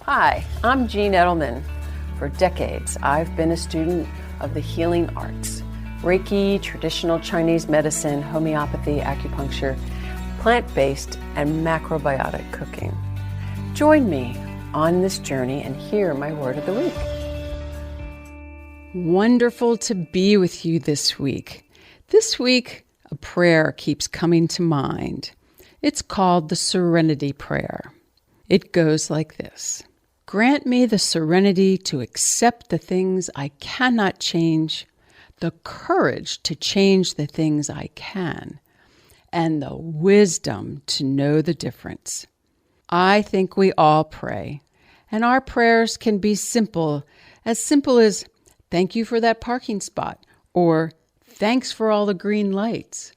Hi, I'm Jean Edelman. For decades, I've been a student of the healing arts: Reiki, traditional Chinese medicine, homeopathy, acupuncture, plant-based, and macrobiotic cooking. Join me on this journey and hear my word of the week. Wonderful to be with you this week. This week, a prayer keeps coming to mind. It's called the Serenity Prayer. It goes like this. Grant me the serenity to accept the things I cannot change, the courage to change the things I can, and the wisdom to know the difference. I think we all pray, and our prayers can be simple as thank you for that parking spot, or thanks for all the green lights.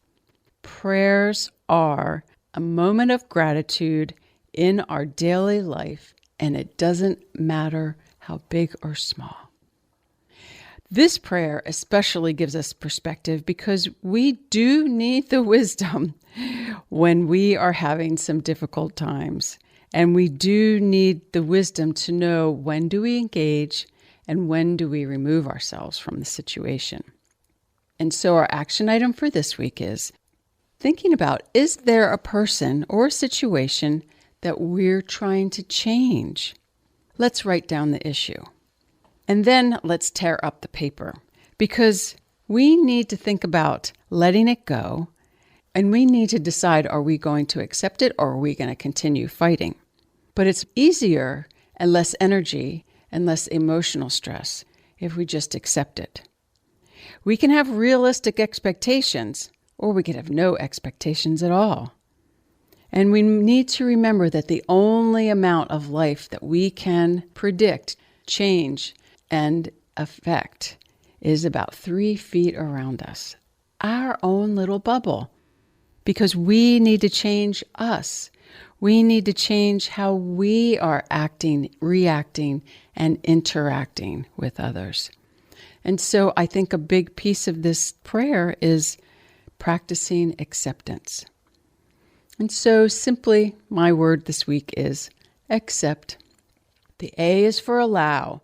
Prayers are a moment of gratitude in our daily life, and it doesn't matter how big or small. This prayer especially gives us perspective because we do need the wisdom when we are having some difficult times. And we do need the wisdom to know when do we engage and when do we remove ourselves from the situation. And so our action item for this week is thinking about, is there a person or a situation that we're trying to change? Let's write down the issue. And then let's tear up the paper, because we need to think about letting it go, and we need to decide, are we going to accept it or are we going to continue fighting? But it's easier and less energy and less emotional stress if we just accept it. We can have realistic expectations, or we could have no expectations at all. And we need to remember that the only amount of life that we can predict, change, and affect is about 3 feet around us, our own little bubble. Because we need to change us. We need to change how we are acting, reacting, and interacting with others. And so I think a big piece of this prayer is practicing acceptance. And so simply, my word this week is accept. The A is for allow.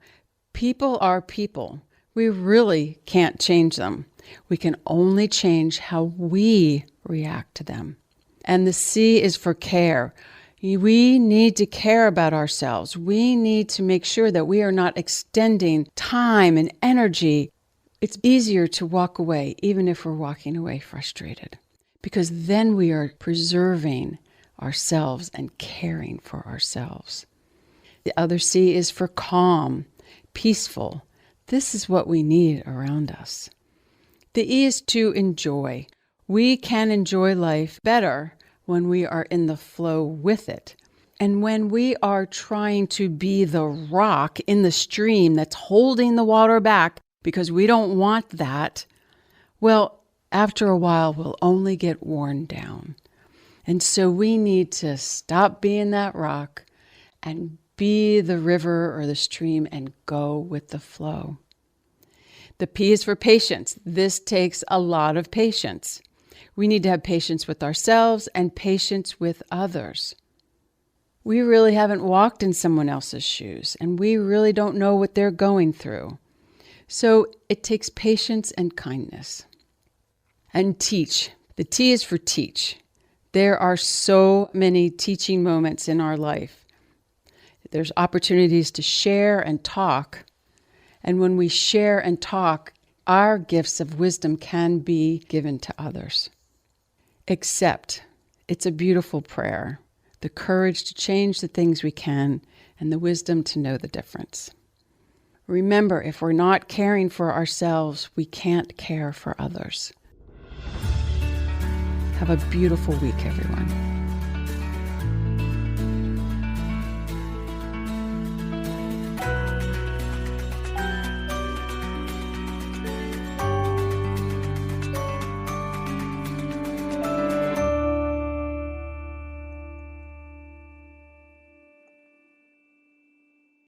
People are people. We really can't change them. We can only change how we react to them. And the C is for care. We need to care about ourselves. We need to make sure that we are not extending time and energy. It's easier to walk away, even if we're walking away frustrated, because then we are preserving ourselves and caring for ourselves. The other C is for calm, peaceful. This is what we need around us. The E is to enjoy. We can enjoy life better when we are in the flow with it. And when we are trying to be the rock in the stream that's holding the water back because we don't want that, well, after a while, we'll only get worn down. And so we need to stop being that rock and be the river or the stream and go with the flow. The P is for patience. This takes a lot of patience. We need to have patience with ourselves and patience with others. We really haven't walked in someone else's shoes, and we really don't know what they're going through. So it takes patience and kindness. And teach. The T is for teach. There are so many teaching moments in our life. There's opportunities to share and talk. And when we share and talk, our gifts of wisdom can be given to others. Accept. It's a beautiful prayer. The courage to change the things we can and the wisdom to know the difference. Remember, if we're not caring for ourselves, we can't care for others. Have a beautiful week, everyone.